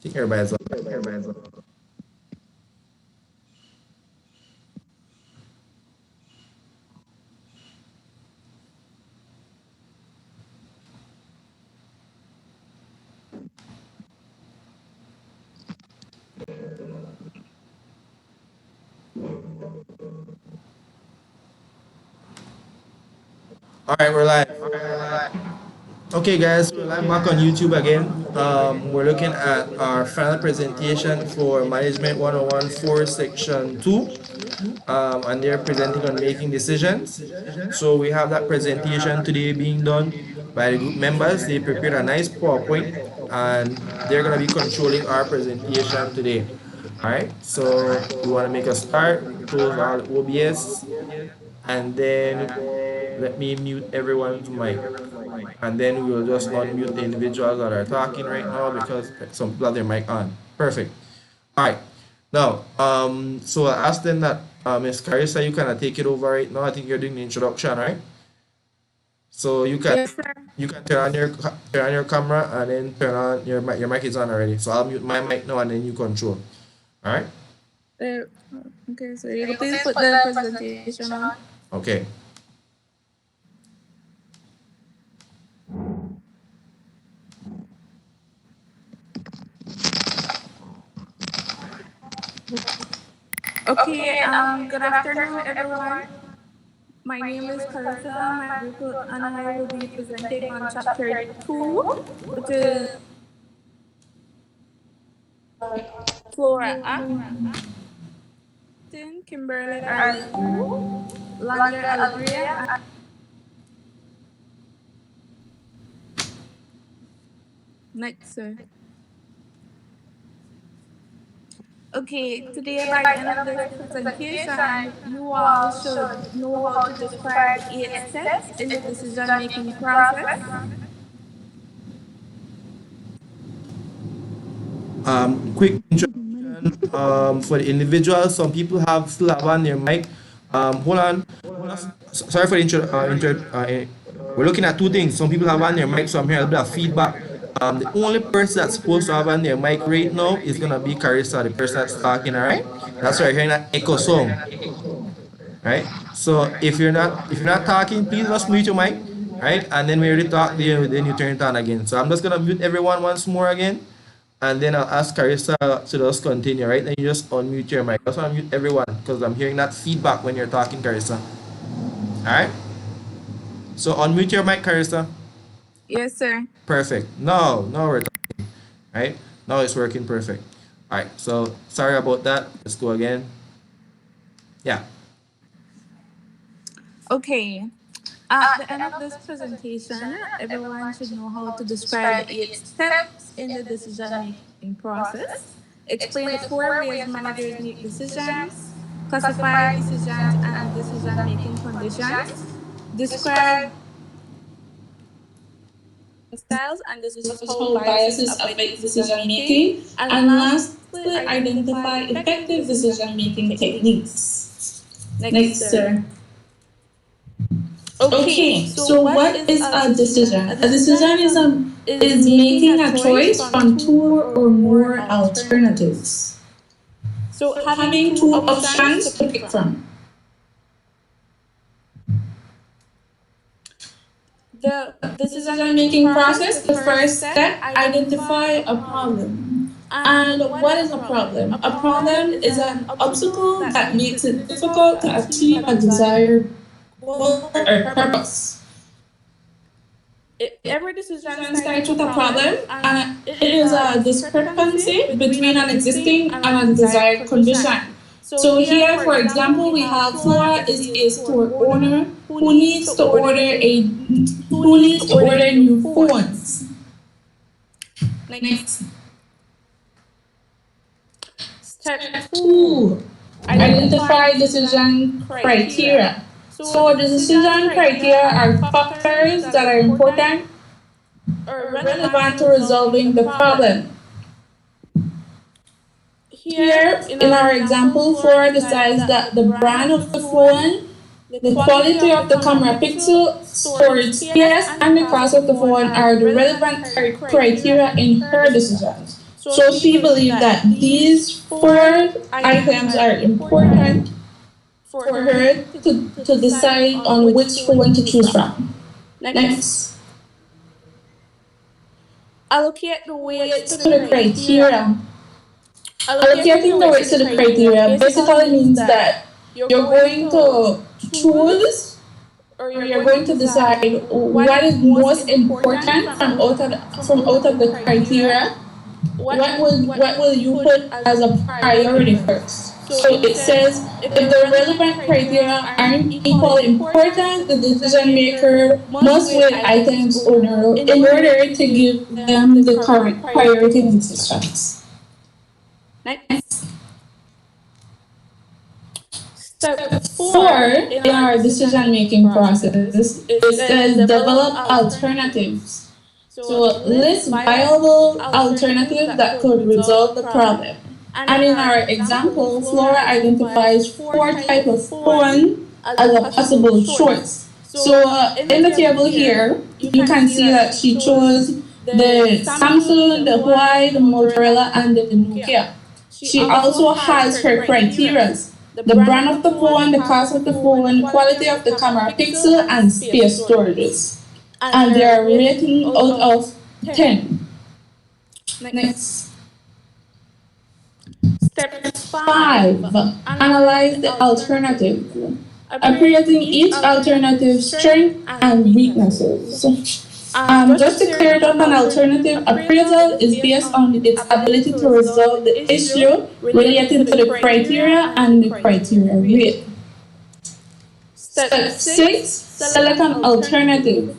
think everybody's up. All right, we're live. Okay, guys, we're live back on YouTube again. We're looking at our final presentation for Management 101 Section 2, and they're presenting on making decisions. So we have that presentation today being done by the group members. They prepared a nice PowerPoint, and they're going to be controlling our presentation today. All right, so we want to make a start, close all OBS, and then let me mute everyone's mic. And then we will just unmute the individuals that are talking right now because some people have their mic on. Perfect. All right. Now, so I asked them that Miss Carissa, you kind of take it over right now. I think you're doing the introduction, right? So Yes, sir. you can turn on your camera and then turn on your mic. Your mic is on already. So I'll mute my mic now and then you control. All right. Uh, okay, so you please put the presentation on. Okay. Okay, good afternoon, everyone. My name is Carissa, and I will be presenting on chapter 2, which is Flora Acton, Kimberly Arlene, Lander Algria. Next, sir. Okay, today by the end of this presentation, you all should know how to describe 8 steps in the decision-making process. Quick introduction for the individuals. Some people still have on their mic. Hold on. Sorry for the we're looking at two things. Some people have on their mic, so I'm hearing a bit of feedback. The only person that's supposed to have on their mic right now is gonna be Carissa, the person that's talking. All right. That's why you're hearing that echo song. Right. So if you're not talking, please just mute your mic. Right. And then when you talk, then you turn it on again. So I'm just gonna mute everyone once more again. And then I'll ask Carissa to just continue, right? Then you just unmute your mic. I just want to mute everyone because I'm hearing that feedback when you're talking, Carissa. All right? So unmute your mic, Carissa. Yes, sir. Perfect. Now we're talking, right? Now it's working perfect. All right, so sorry about that. Let's go again. Yeah. Okay. At the end of this presentation, everyone should know how to describe the 8 steps in the decision-making process, explain the 4 ways managers make decisions, classify decisions and decision-making conditions, describe styles and this is how biases affect decision making, and lastly, identify effective decision making techniques. Next, sir. Okay, so what is a decision? A decision is making a choice from 2 or more alternatives. So having 2 options to pick from. The decision-making process, the first step, identify a problem. And what is a problem? A problem is an obstacle that makes it difficult to achieve a desired goal or purpose. Every decision starts with a problem, and it is a discrepancy between an existing and a desired condition. So here, for example, we have Flora is a store owner who needs to order new phones. Next. Step 2. Identify decision criteria. So the decision criteria are factors that are important or relevant to resolving the problem. Here, in our example, Flora decides that the brand of the phone, the quality of the camera pixel, storage space, and the cost of the phone are the relevant criteria in her decisions. So she believed that these four items are important for her to decide on which phone to choose from. Next, allocate the weights to Weights the to the criteria. criteria. Allocating the Allocating the weights to weights the to the criteria criteria basically basically means means that that you're you're going going to to choose choose or or you're you're going to going to decide decide what what is is most most important important from out of the criteria. What will you put as a priority first? So it says if the relevant criteria aren't equally important, the decision maker must weigh items in order to give them the correct priority in decisions. Next, step Step four 4 in in our our decision decision making making process, process, it it says says develop develop alternatives. alternatives. So So list list viable viable alternatives alternatives that that could could resolve the resolve the problem. problem. And And in in our our example, example, Flora Flora identifies identifies four four types types of of phone phone as a as a possible possible choice. choice. So So in the in the table table here, here, you you can can see see that that she she chose chose the the Samsung, the Samsung, the Huawei, Huawei, the the Motorola, Motorola, and and the the Nokia. Nokia. She She also also has has her her criterias: criterias: the the brand brand of the of the phone, the phone, the cost of cost the of the phone, the phone, quality quality of the of the camera camera pixel, pixel, and and space space storages. storages. And And they they are are rating rating out out of of 10. 10. Next, Next, step step 5: 5, analyze analyze the the alternative, alternative, appraising appraising each each alternative's alternative's strength strength and and weaknesses. weaknesses. Just to Just to clear it clear up, it an up, an alternative alternative appraisal appraisal is is based based on on its its ability ability to to resolve resolve the the issue issue related to related the to the criteria criteria and the and the criteria criteria rate. rate. Step Step 6: 6, select select an an alternative. alternative.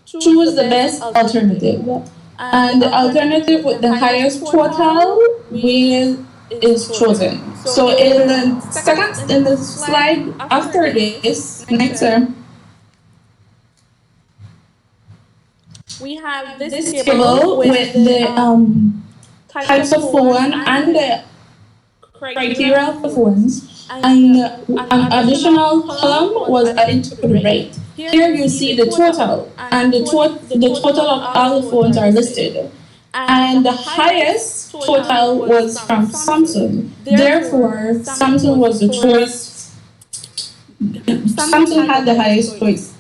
Choose the Choose the best best alternative. alternative. And the And the alternative alternative with the with the highest highest total total weight weight is is chosen. chosen. So So in in the the second second in in the the slide slide after after this, this, next next we have this this table table with with the the types of types of phone phone and and the the criteria of criteria the of the phones. phones, And and an an additional additional column column was was added added to to the the right. right. Here Here you you see see the the total, total, and and the the total total of of all the all the phones are phones are listed. listed. And the And the highest highest total total was was from from Samsung. Samsung. Therefore, Therefore, Samsung Samsung was the was the choice. choice. Samsung Samsung had the had the highest highest choice choice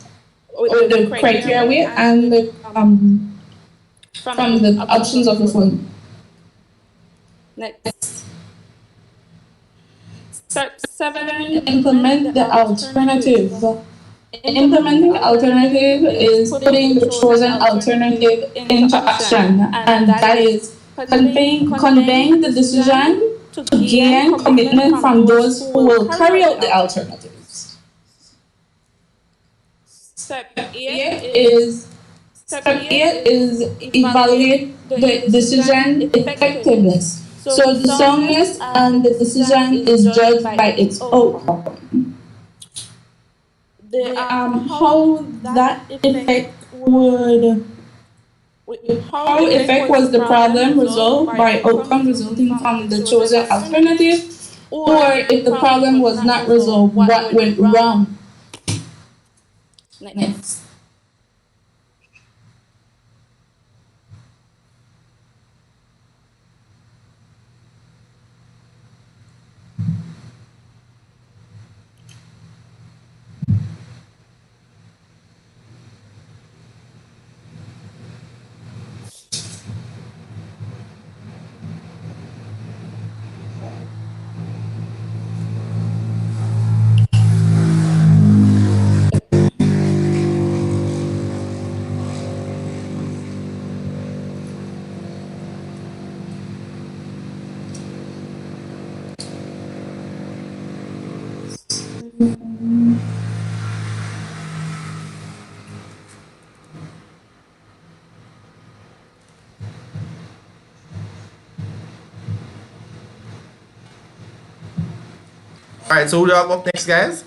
with with the the criteria criteria weight weight and and the from from the the options of options the of the phone. phone. Next, step 7: implement Implement the the alternative. alternative. Implementing the Implementing alternative alternative is is putting the putting the chosen chosen alternative alternative into into action, action, and and that that is is conveying the conveying the decision decision to to gain gain commitment commitment from from those those who who will will carry carry out the out the alternatives. alternatives. Step Step 8 8 is is Step Step 8 8 is is evaluate evaluate the the decision decision effectiveness. effectiveness. So the So the soundness soundness and the and the decision decision is is judged by judged by its its outcome. outcome. The The how how that that effect effect would would how the how effect effect was the was the problem problem resolved resolved by by outcome outcome resulting resulting from the from the chosen chosen alternative, alternative, or or if the if the problem problem was was not not resolved, resolved, what what went went wrong. wrong. Next. Next. All right, so who do I have up next, guys?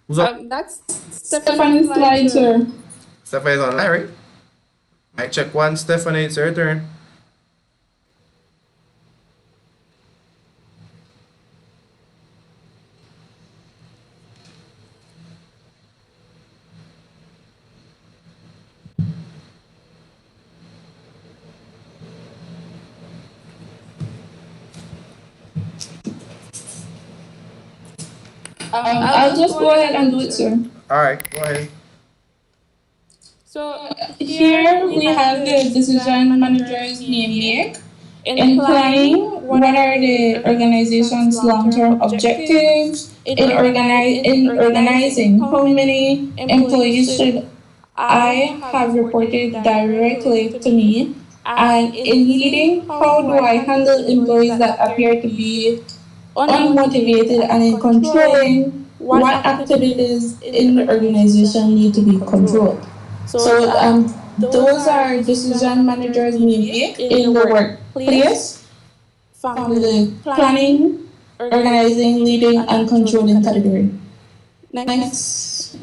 Who's up? That's Stephanie's Stephanie's slide, slide, sir. sir. Stephanie's online, right? All right, check one. Stephanie, it's your turn. I'll I'll just just go go ahead ahead and do and it, do it, sir. sir. All right, go ahead. So here Here we we have have the the decision decision manager's manager's name name make. make. In In planning, planning, what what are are the the organization's organization's long-term long-term objectives? objectives? In Organizing, organizing, how how many many employees employees should should I I have have reported reported directly directly to to me? me? And And in in leading, leading, how how do do I I handle handle employees employees that that appear to appear to be be unmotivated unmotivated and in and in controlling? controlling? What What activities activities in the in the organization organization need to need to be be controlled? controlled? So So those those are are decision decision managers managers may may make make in the in the workplace workplace from from the the planning, planning, organizing, organizing, leading, leading, and and controlling controlling category. category. Next. Next.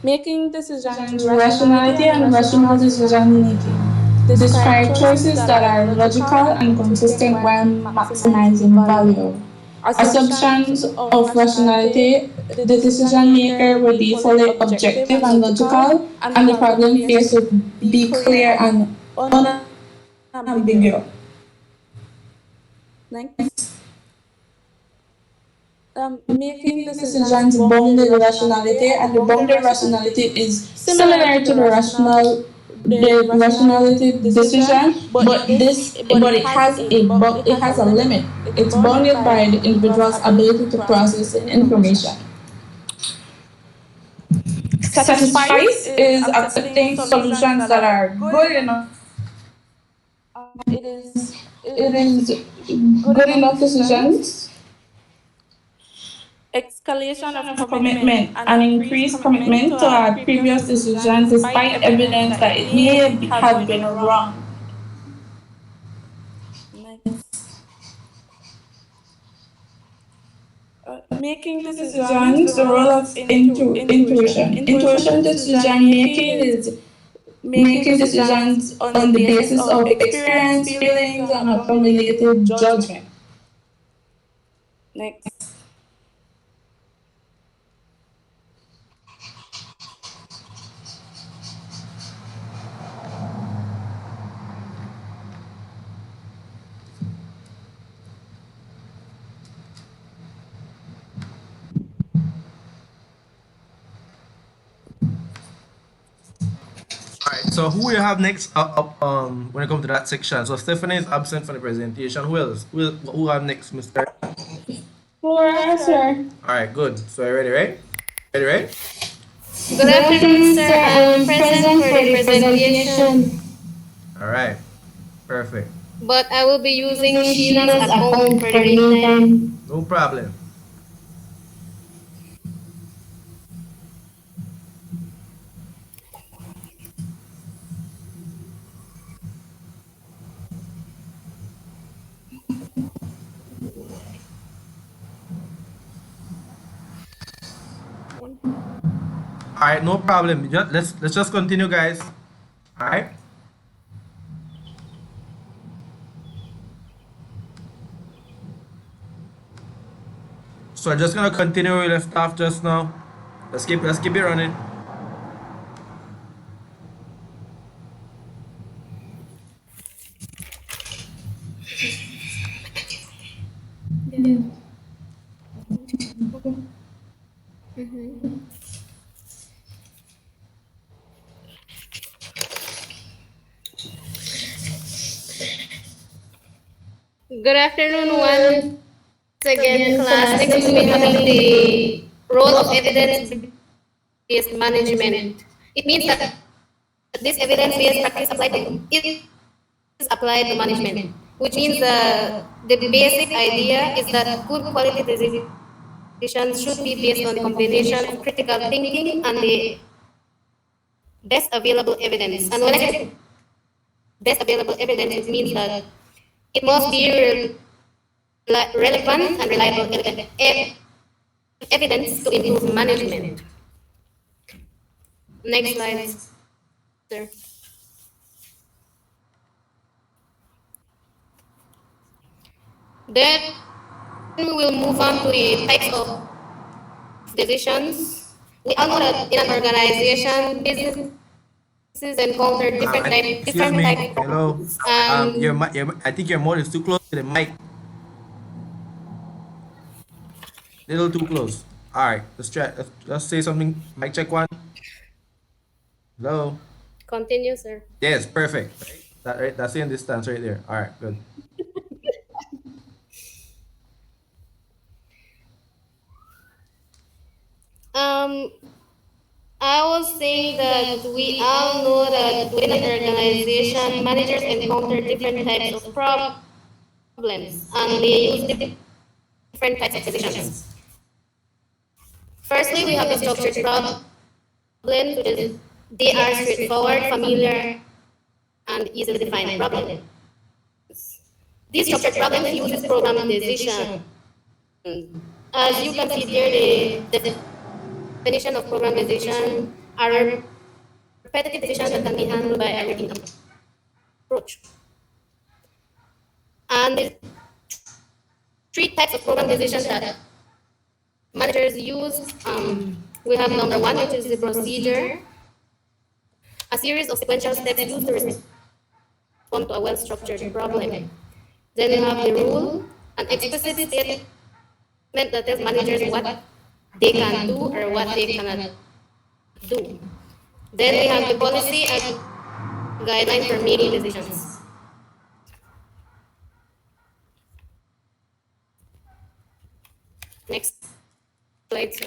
Making decisions, rationality Rationality and and rational rational decision decision making. making. Describe Describe choices choices that that are are logical logical and and consistent consistent while while maximizing maximizing value. value. Assumptions Assumptions of of rationality, rationality, the the decision decision maker maker will will be be fully fully objective objective and and logical, logical, and the and the problem problem faced faced will will be be clear clear and and unambiguous. unambiguous. Next. Making Making decisions decisions bounded bounded rationality, rationality, and the and the bounded bounded rationality rationality is is similar to similar the to the the rationality rationality decision, decision, but it has it it has has a a limit. limit. It's It's bounded bounded by the by the individual's individual's ability to ability to process process information. information. Satisfice Satisfice is is accepting accepting solutions solutions that that are are good good enough. enough. It is it It is is good good enough enough decisions. decisions. Escalation of Of commitment commitment and and increased increased commitment to commitment to a our previous previous decision decision despite despite evidence evidence that it that it may may have have been been wrong. wrong. Next. Making decisions, the Decisions, the role role of of intuition. intuition. Intuition Decision decision making making is is making making decisions decisions on the on the basis basis of of experience, experience, feelings, feelings, and and accumulated accumulated judgment. judgment. Next. So who we have next up when it comes to that section? So Stephanie is absent from the presentation. Who else? Who have next, Mr. Flora, Flora, sir. sir. All right, good. So you ready, right? Ready, right? Good Good afternoon, afternoon, sir. sir. I'm I'm present present for for the the presentation, presentation, All right, perfect. but I will be using using Sheila's Sheila's account account for the for the meantime. meantime. No problem. All right, no problem. Let's just continue, guys. All right. So I'm just gonna continue where we left off just now. Let's keep it running. Yeah. Good afternoon once Once again, again, class. class. Next, we Next, will we be will be having having the the role of role of evidence-based management. management. It means Means that that this this evidence-based evidence-based practice practice is applied to management, management, which which means means the the basic basic idea idea is is that that good good quality quality decisions should should be be based based on on combination combination of of critical critical thinking thinking and and the the best available evidence. And evidence. when And I when I say say best available evidence, it evidence, it means means that that it it must must be be relevant relevant and and reliable reliable evidence to evidence to improve improve management. management. Next Next slide, slide. sir. Then we will move on to the types of decisions. We all know that in an organization, business encounter Excuse different me. type of Hello. problems. And I think your mouth is too close to the mic. Little too close. All right. Let's try. Let's say something. Mic check one. Hello. continue, sir. Yes. Perfect. Right. That right. That's in distance right there. All right. Good. Um, I was saying that we all know that within an organization, managers encounter different types of problems and they use different types of solutions. Firstly, we have the structured problems, which is they are straightforward, familiar, and easily defined problems. These structured problems uses program decision. As you can see there, the definition of program decision are repetitive decisions that can be handled by a routine approach. And the three types of program decisions that managers use, we have number one, which is the procedure, a series of sequential steps used to respond to a well-structured problem. Then we have the rule, an explicit statement that tells managers what they can do or what they cannot do. Then we have the policy and guideline for making decisions. Next slide, sir.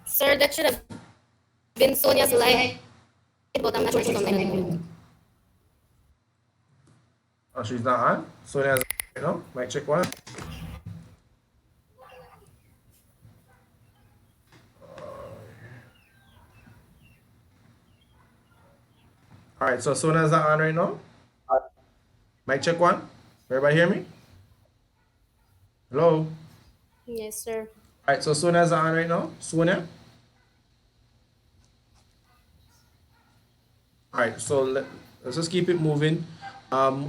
Sir, that should have been Sonia's slide, but I'm not sure she's on my phone. Oh, she's not on. Sonia's right now. Mic check one. All right. So Sonia's not on right now. Mic check one. Everybody hear me? Hello. Yes, sir. All right. So Sonia's not on right now. Sonia. All right. So let's just keep it moving.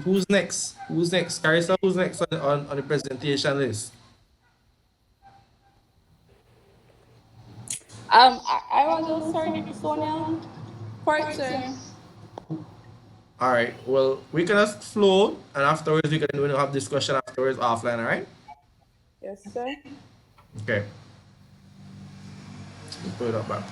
Who's next? Who's next? Carissa, who's next on the presentation list? I will go Sonia part, sir. All right. Well, we can just flow, and afterwards we can have discussion afterwards offline. All right. Yes, sir. Okay. Put it up back.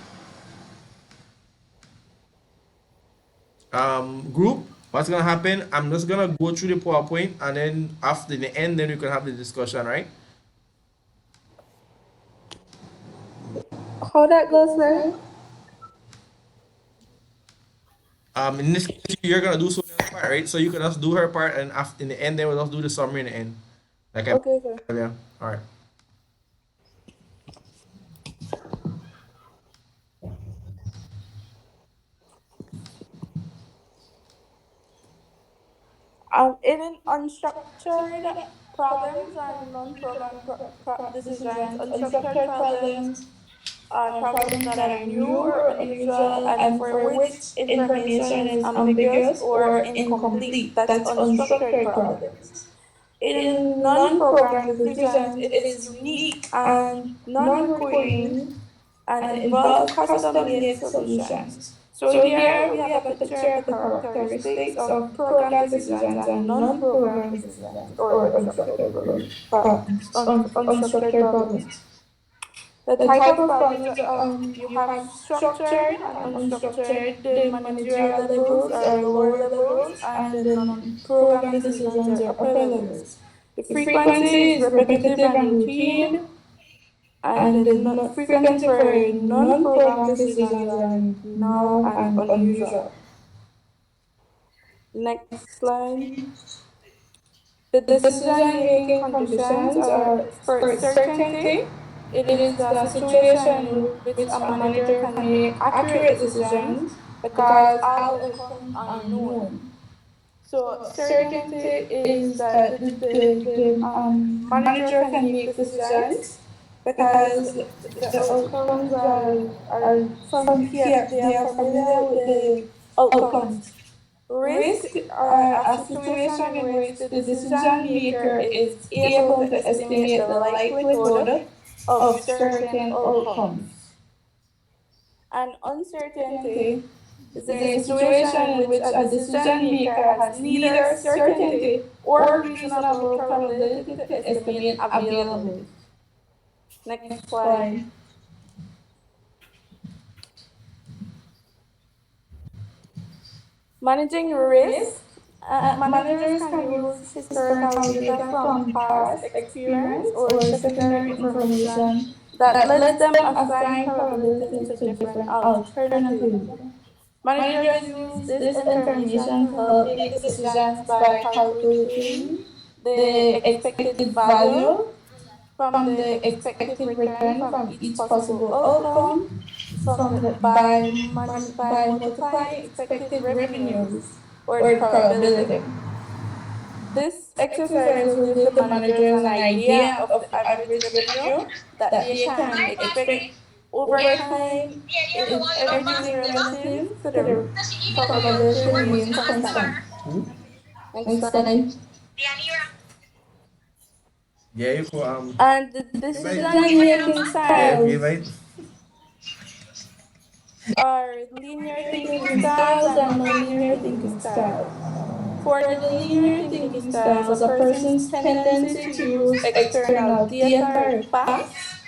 Group. What's gonna happen? I'm just gonna go through the PowerPoint, and then after the end, then we can have the discussion. Right. How that goes, sir? In this case, you're gonna do Sonia's part, right? So you can just do her part, and after in the end, then we'll just do the summary in the end. Like I Okay, sir. earlier. All right. In an unstructured problems and non-program decisions, unstructured problems are problems that are new or unusual and for which information is ambiguous or incomplete. That's unstructured problems. In non-program decisions, it is unique and non-recurring and involve custom-made solutions. So here we have a picture of the characteristics of program decisions and non-program decisions or unstructured problems. The type of problems you have structured and unstructured, the managerial levels are lower levels, and the non-program decisions are upper levels. The frequency is repetitive and routine, and the frequency for non-program decisions are now and unusual. Next slide. The decision-making conditions are for certainty. It is the situation in which a manager can make accurate decisions because all outcomes are known. So certainty is that the manager can make decisions because the outcomes are they are familiar with the outcomes. Risk a situation in which the decision maker is able to estimate the likelihood of certain outcomes. And uncertainty is a situation in which a decision maker has neither certainty or reasonable probability to estimate availability. Next slide. Managing risk. Managers can use historical data from past experience or secondary information that lets them assign probabilities to different alternatives. Managers use this information to help make decisions by calculating the expected value from the expected return from each possible outcome by multiplying expected revenues or the probability. This exercise will give the managers an idea of the average revenue that they can expect over time if everything is relative to the probability remains constant. Next slide. Yeah, you go, And the invite. decision making Yeah, you styles invite. are linear thinking styles and nonlinear thinking styles. For the linear thinking styles, a person's tendency to use external data or facts,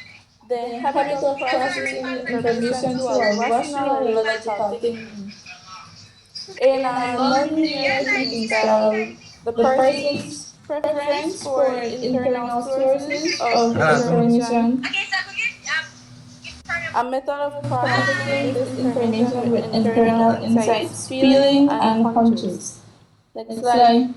the habit of processing the information through a rational or logical thinking. In a nonlinear thinking style, the person's preference for internal sources of the information, a method of processing this information with internal insights, feeling, and hunches. Next slide.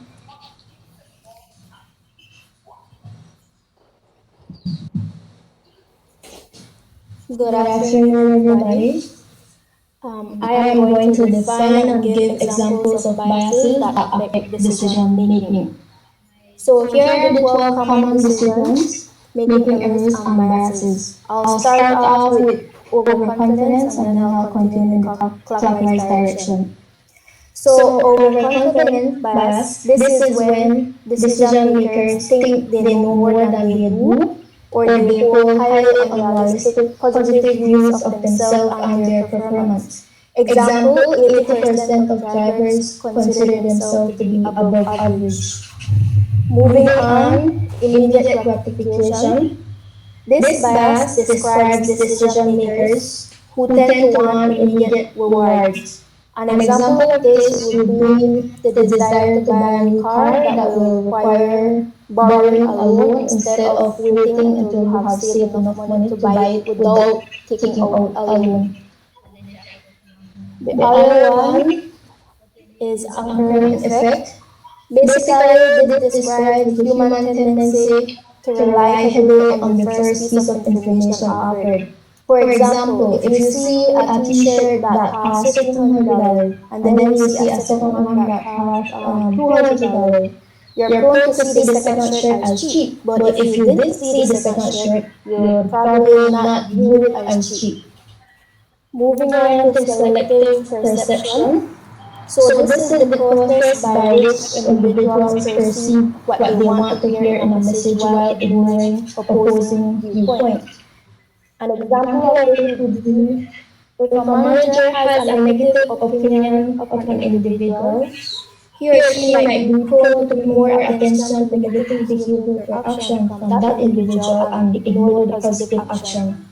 Good afternoon, everybody. I am going to define and give examples of biases that affect decision making. So here are the 12 common decisions making errors and biases. I'll start off with overconfidence and then I'll continue in the clockwise direction. So overconfident bias, this is when decision makers think they know more than they do, or they hold highly unrealistic positive views of themselves and their performance. Example, 80% of drivers consider themselves to be above average. Moving on, immediate gratification. This bias describes decision makers who tend to want immediate rewards. An example of this would be the desire to buy a new car that will require borrowing a loan instead of waiting until you have saved enough money to buy it without taking out a loan. The other one is anchoring effect. Basically, this describes the human tendency to rely heavily on the first piece of information offered. For example, if you see a t-shirt that costs $1,500 and then you see a second one that costs $200, you're prone to see the second shirt as cheap. But if you didn't see the second shirt, you would probably not view it as cheap. Moving on to selective perception. So this is the process by which individuals perceive what they want to hear in a message while ignoring opposing viewpoints. An example of this would be if a manager has a negative opinion of an individual, he or she might be prone to pay more attention to negative behavior or action from that individual and ignore the positive action.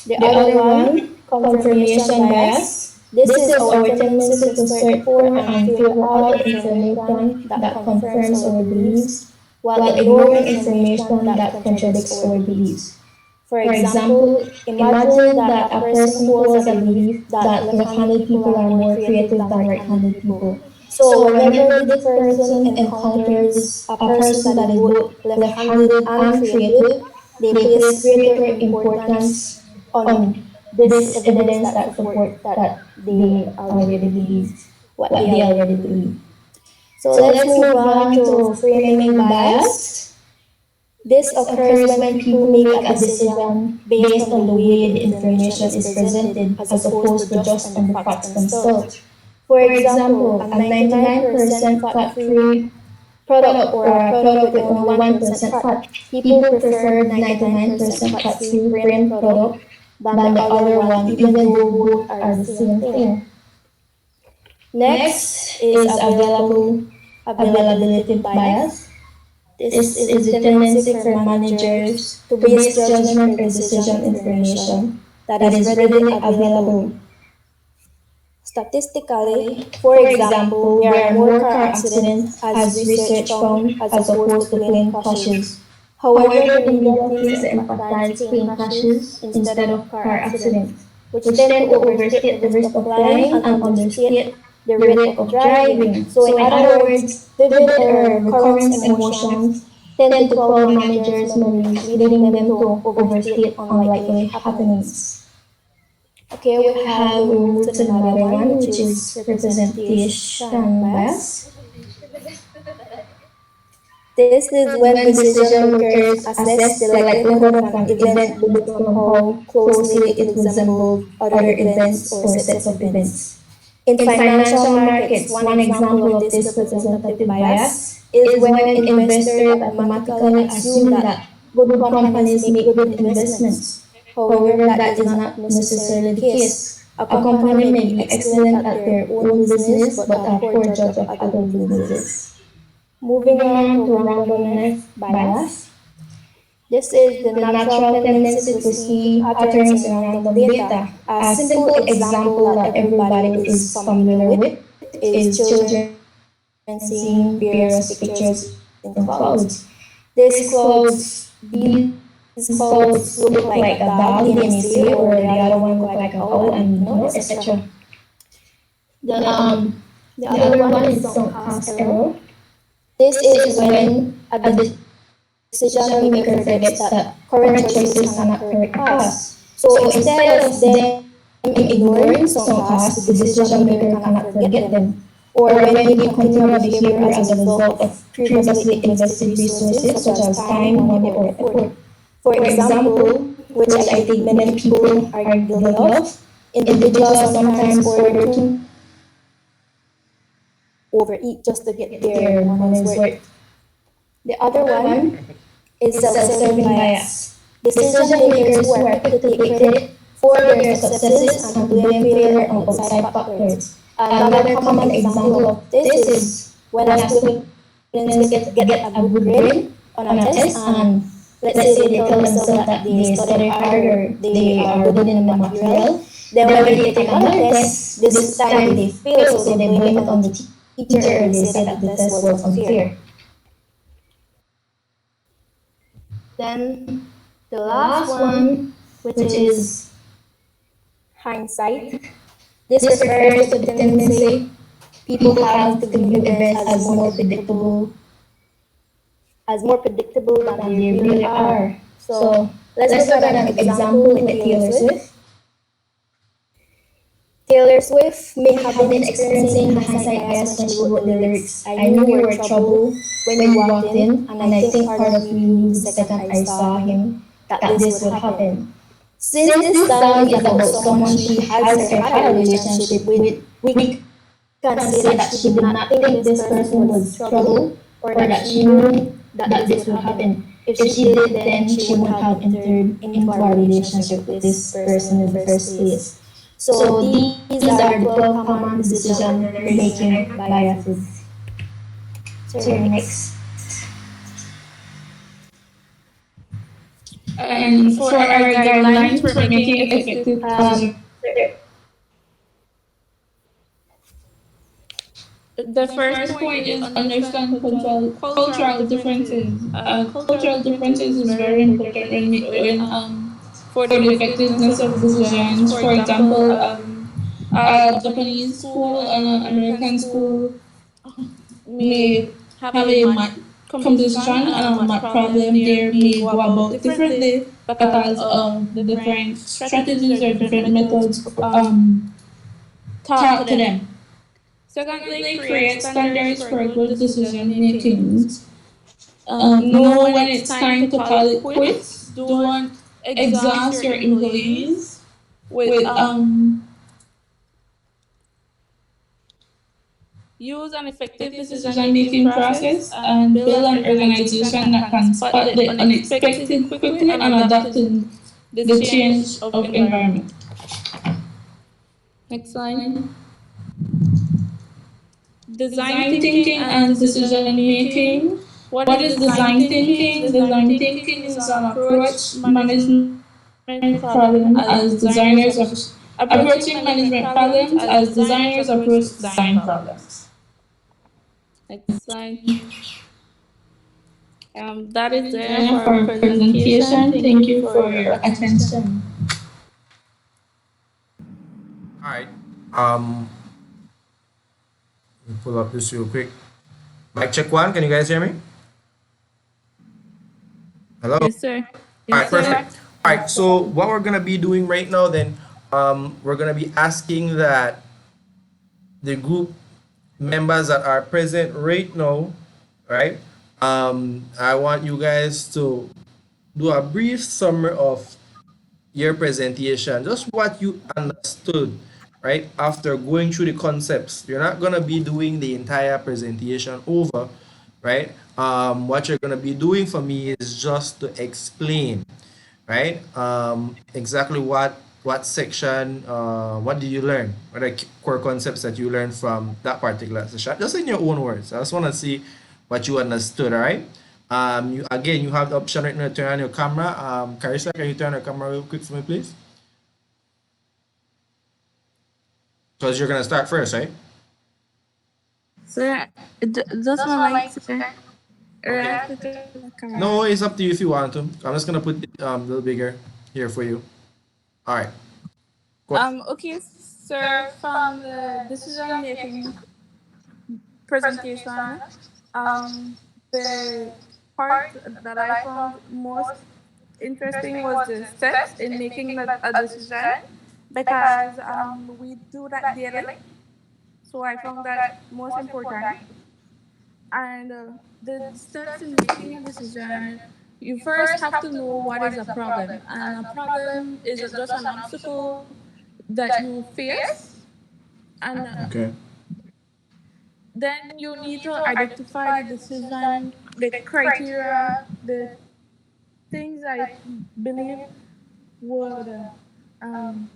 The other one, confirmation bias. This is our tendency to search for and filter out the information that confirms our beliefs while ignoring information that contradicts our beliefs. For example, imagine that a person holds a belief that left-handed people are more creative than right-handed people. So whenever this person encounters a person that is both left-handed and creative, they place greater importance on this evidence that support that they already believe what they already believe. So let's move on to framing bias. This occurs when people make a decision based on the way the information is presented as opposed to just on the facts themselves. For example, a 99% fat-free product or a product with only 1% fat. People preferred 99% fat-free brand product than the other one, even though both are the same thing. Next is availability bias. This is the tendency for managers to base judgment or decision information that is readily available. Statistically, for example, there are more car accidents as research found as opposed to plane crashes. However, the media tends to emphasize plane crashes instead of car accidents, which tend to overstate the risk of flying and understate the rate of driving. So, in other words, vivid or recurrent emotions tend to cloud managers' memories, leading them to overstate unlikely happenings. Okay, we move to another one, which is representation bias. This is when decision makers assess the likelihood of an event based on how closely it resembles other events or sets of events. In financial markets, one example of this representative bias is when investors automatically assume that good companies make good investments. However, that is not necessarily the case. A company may be excellent at their own business but a poor judge of other businesses. Moving on to randomness bias. This is the natural tendency to see patterns in random data. A simple example that everybody is familiar with is children seeing various pictures in clouds. These clouds look like a dog, they may say, or the other one look like a owl, and etc. The other one is sunk cost error. This is when a decision maker forgets that current choices cannot correct the past. So instead of them ignoring sunk costs, the decision maker cannot forget them. Or when they continue a behavior as a result of previously invested resources such as time, money, or effort. For example, which I think many people are guilty of, individuals sometimes order too overeat just to get their money's worth. The other one is self-serving bias. Decision makers who are quick to take credit for their successes and to blame failure on outside factors. Another common example of this is when a student get a good grade on a test and let's say they tell themselves that they study harder, they are good in the material. Then when they take another test, this time they fail, so they blame it on the teacher or they say that the test was unfair. Then the last one, which is hindsight. This refers to the tendency people have to view events as more predictable than they really are. So let's look at an example with Taylor Swift. Taylor Swift may have been experiencing hindsight bias when she wrote the lyrics. I knew you were trouble when you walked in, and I think part of me knew the second I saw him that this would happen. Since this song is about someone she has or had a relationship with, we can say that she did not think this person was trouble or that she knew that this would happen. If she did, then she wouldn't have entered into a relationship with this person in the first place. So these are the 12 common decision making biases. So next. And for our guidelines for making effective the first point is understand cultural differences. Cultural differences is very important when for the effectiveness of decisions. For example, a Japanese school and an American school may have a math composition and a math problem there may go about differently because of the different strategies or different methods taught to them. Secondly, create standards for good decision making. Know when it's time to call it quits. Don't exhaust your employees with use an effective decision decision making making process, process and and build build an an organization organization that that can can spot spot the the unexpected unexpected quickly quickly and and adapt adapt to to the the change change of of environment. environment. Next slide. Slide. Design Design thinking thinking and and decision decision making. making. What What is is design design thinking? thinking? Design Design thinking thinking is is an an approach approach management management problem problem as as designers designers approaching approaching management management problems problems as as designers designers approach approach design design problems. problems. Next slide. That is there There for our for presentation. presentation. Thank Thank you you for for your your attention. attention. All right. Um, let me pull up this real quick. Mic check one. Can you guys hear me? Hello. Yes, sir. All right, perfect. All right, so what we're gonna be doing right now, then, we're gonna be asking that the group members that are present right now, right? I want you guys to do a brief summary of your presentation, just what you understood, right? After going through the concepts, you're not gonna be doing the entire presentation over, right? What you're gonna be doing for me is just to explain, right? Exactly what section, what did you learn? What are the core concepts that you learned from that particular session? Just in your own words. I just want to see what you understood. All right. You again, you have the option right now to turn on your camera. Carissa, can you turn on your camera real quick for me, please? Because you're gonna start first, right? Sir, just my mic, sir. Or I Okay. have to turn the camera. No, it's up to you if you want to. I'm just gonna put it a little bigger here for you. All right. Go ahead. Okay, sir, from the decision making presentation, um, the part that I found most interesting was the steps in making a decision because we do that daily. So I found that most important. And the steps in making a decision, you first have to know what is a problem. And a problem is just an obstacle that you face. And Okay. then you need to identify the decision, the criteria, the things I believe would, um,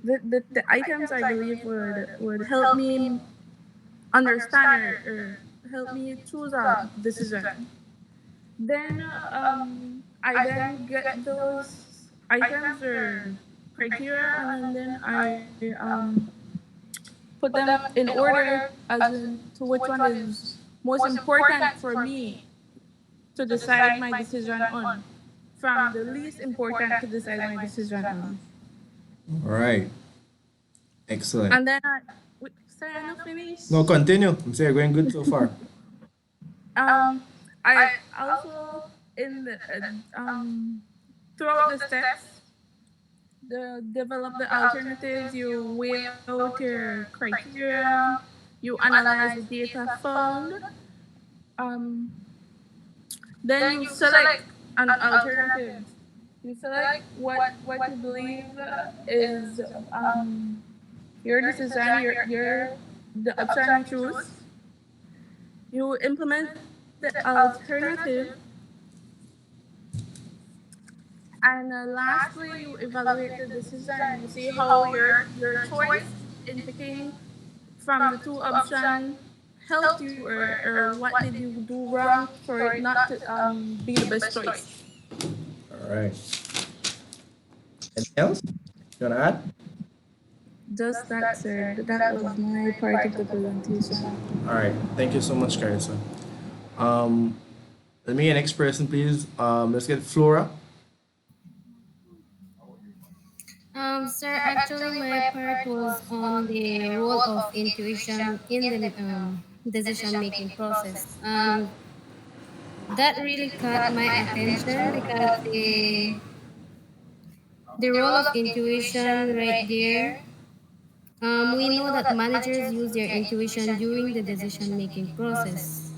the items I believe would help me understand or help me choose a decision. Then I then get those items or criteria, and then I put them in order as in to which one is most important for me to decide my decision on, from the least important to decide my decision on. All right. Excellent. And then sir, I not finished. No, continue. I'm saying you're going good so far. Um, I also in the throughout the steps, develop the alternatives. You weigh out your criteria. You analyze the data found. Um, then you select an alternative. You select what you believe is your decision, your the option you choose. You implement the alternative, and lastly, you evaluate the decision. You see how your choice in picking from the two options helped you, or what did you do wrong for it not to be the best choice. All right. Anything else you wanna add? Just that, sir. That was my part of the presentation. All right. Thank you so much, Carissa. Um, let me get next person, please. Let's get Flora. Sir, actually, my part was on the role of intuition in the decision making process. And that really caught my attention because the role of intuition right there, we know that managers use their intuition during the decision making process.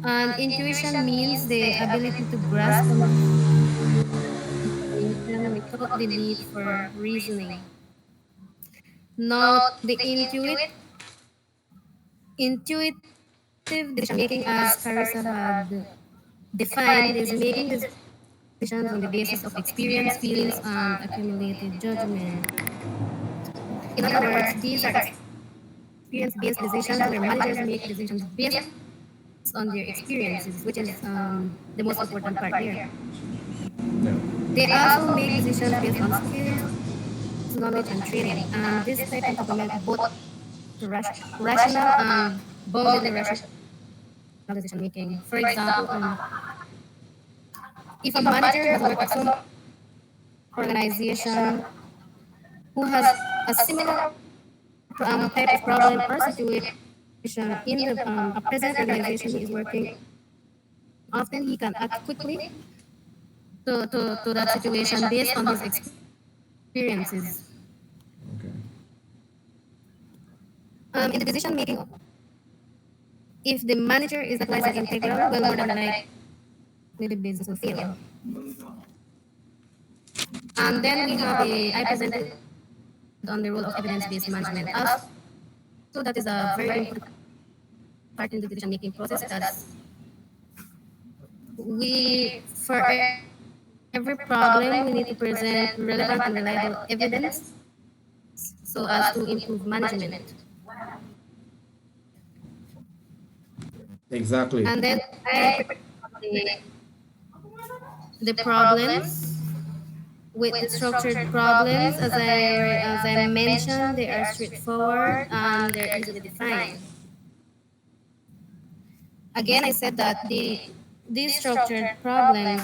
And intuition means the ability to grasp on information without the need for reasoning. Note the intuit Intuitive decision making, as Carissa had defined, is making decisions on the basis of experience, feelings, and accumulated judgment. In other words, these are experience based decisions where managers make decisions based on their experiences, which is the most important part there. They also make decisions based on skills, knowledge, and training. And this type can complement both rational and boundedly rational decision making. For example, if a manager has worked at some organization who has a similar type of problem or situation in the a present organization he is working, often he can act quickly to that situation based on his experiences. Okay. In the decision making, if the manager is not wise and integral, well, more than likely the business will fail. And then we have I presented on the role of evidence-based management. Also, that is a very important part in the decision making process. As for every problem, we need to present relevant and reliable evidence so as to improve management. Exactly. And then I the problems with the structured problems, as I mentioned, they are straightforward and they're easily defined. Again, I said that these structured problems,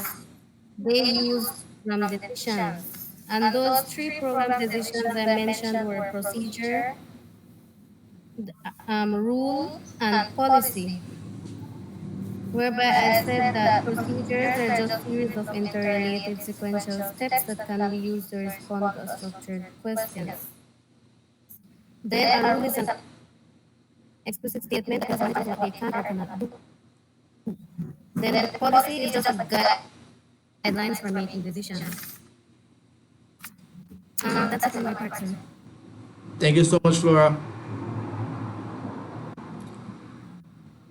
they use program decisions. And those three program decisions I mentioned were procedure, rule, and policy. Whereby I said that procedures are just series of interrelated sequential steps that can be used to respond to a structured questions. Then a rule is an explicit statement that tells managers what they can or cannot do. Then the policy is just guidelines for making decisions. That's it on my part, sir. Thank you so much, Flora.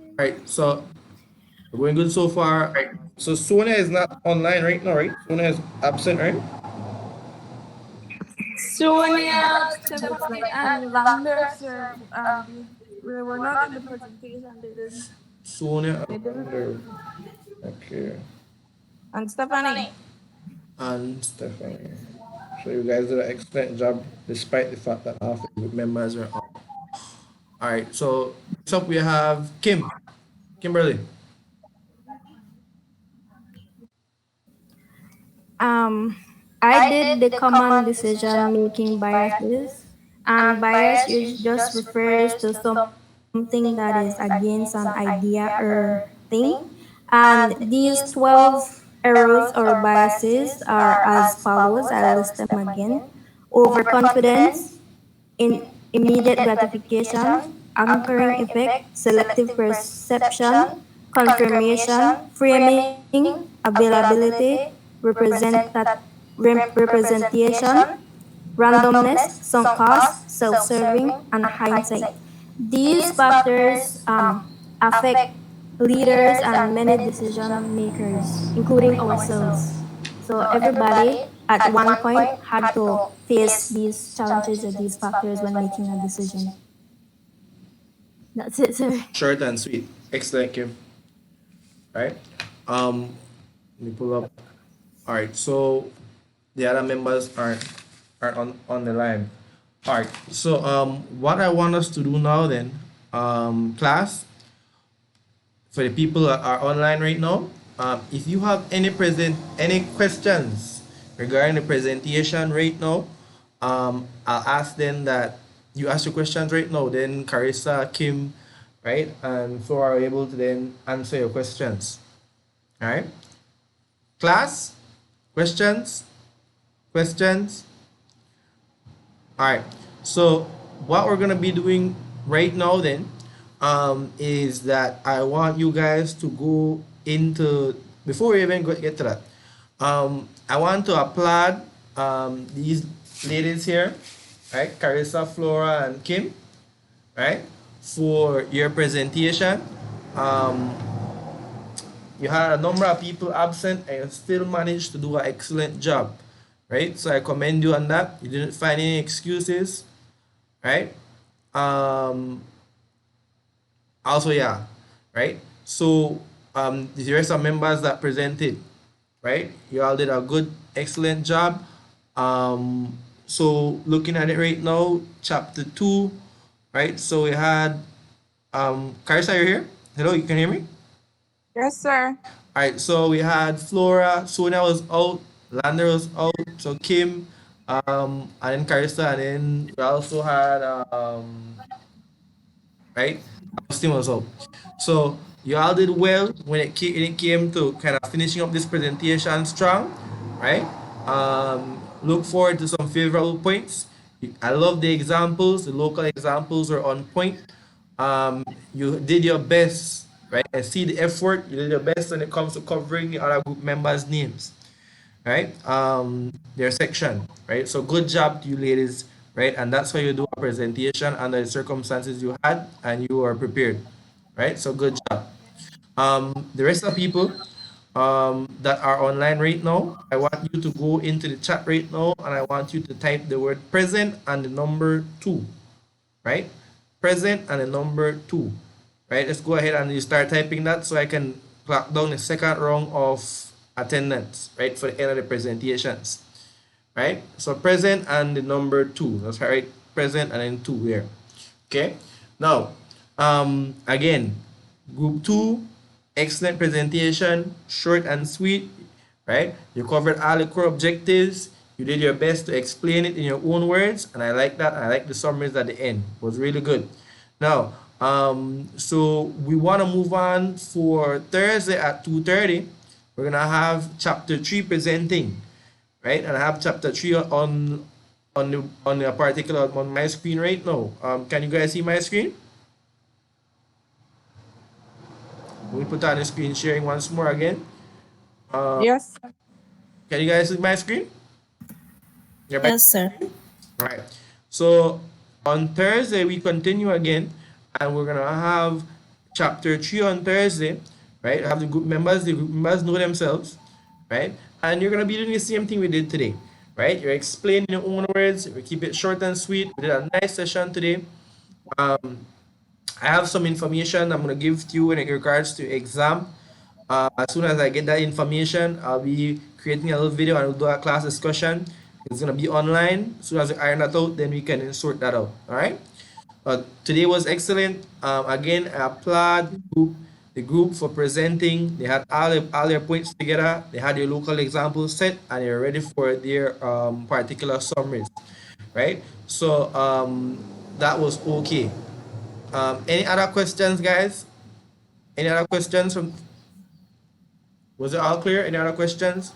All right, so we're going good so far. So Sonia is not online right now, right? Sonia is absent, right? Sonia, Stephanie, and Lambert, sir, they were not in the presentation. Sonia They didn't. okay, And Stephanie. and Stephanie. So you guys did an excellent job despite the fact that half the group members are on. All right, so next up we have Kimberly. Um, I did the common decision making biases, and bias just refers to something that is against an idea or thing. And these 12 errors or biases are as follows. I'll list them again: overconfidence, in immediate gratification, anchoring effect, selective perception, confirmation, framing, availability, representation, randomness, sunk cost, self-serving, and hindsight. These factors affect leaders and many decision makers, including ourselves. So everybody at one point had to face these challenges or these factors when making a decision. That's it, sir. Short and sweet. Excellent, Kim. Right? Let me pull up. All right, so the other members aren't on the line. All right, so what I want us to do now then, class, for the people that are online right now, if you have any questions regarding the presentation right now, I'll ask them that you ask your questions right now. Then Carissa, Kim, right, and so are able to then answer your questions. All right, class, questions. All right, so what we're gonna be doing right now then is that I want you guys to go into, before we even get to that, I want to applaud these ladies here, right? Carissa, Flora, and Kim, right? for your presentation. Um, you had a number of people absent and you still managed to do an excellent job, right? So I commend you on that. You didn't find any excuses, right? Also, yeah, right? So there are some members that presented, right? You all did a good, excellent job. So looking at it right now, chapter 2, right? So we had Carissa, you're here? Hello, you can hear me? Yes, sir. All right, so we had Flora, Sonia was out, Lander was out, so Kim, and then Carissa, and then we also had right? Austin was out. So you all did well when it came to kind of finishing up this presentation strong, right? Look forward to some favorable points. I love the examples. The local examples were on point. You did your best, right? I see the effort. You did your best when it comes to covering the other group members' names, right? Their section, right? So good job to you ladies, right? And that's how you do a presentation under the circumstances you had and you are prepared, right? So good job. The rest of the people that are online right now, I want you to go into the chat right now and I want you to type the word present and the number 2, right? Present and the number 2, right? Let's go ahead and you start typing that so I can clock down the second round of attendance, right, for the end of the presentations, right? So present and the number 2, that's right, present and then 2 here, okay? Now, again, group 2, excellent presentation, short and sweet, right? You covered all the core objectives. You did your best to explain it in your own words, and I like that. I like the summaries at the end. It was really good. Now, so we want to move on for Thursday at 2:30. We're gonna have chapter 3 presenting, right? And I have chapter 3 on the particular on my screen right now. Can you guys see my screen? We put on the screen sharing once more again. Yes. Can you guys see my screen? Yes, sir. All right. So on Thursday we continue again, and we're gonna have chapter 3 on Thursday, right? Have the group members. The group members know themselves, right? And you're gonna be doing the same thing we did today, right? You're explaining your own words. We keep it short and sweet. We did a nice session today. I have some information I'm gonna give to you in regards to exam. As soon as I get that information, I'll be creating a little video and we'll do a class discussion. It's gonna be online. As soon as we iron that out, then we can sort that out. All right. Today was excellent. Again, I applaud the group for presenting. They had all their points together. They had their local examples set, and they're ready for their particular summaries, right? So that was okay. Any other questions, guys? Any other questions from? Was it all clear? Any other questions?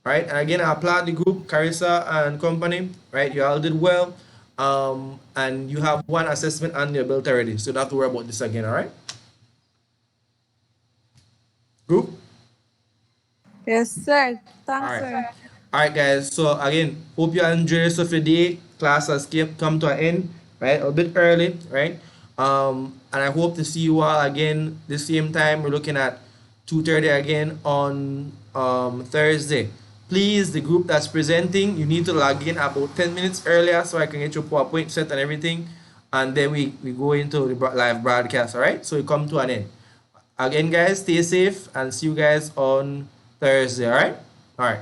Right, and again, I applaud the group, Carissa and company. Right, you all did well, and you have one assessment under your belt already, so don't have to worry about this again. All right, group. Yes, sir. Thanks, All right. sir. All right, guys. So again, hope you enjoy the rest of the day. Class has come to an end, right? A bit early, right? And I hope to see you all again the same time. We're looking at 2:30 again on Thursday. Please, the group that's presenting, you need to log in about 10 minutes earlier so I can get your PowerPoint set and everything, and then we go into the live broadcast. All right, so we come to an end. Again, guys, stay safe and see you guys on Thursday. All right.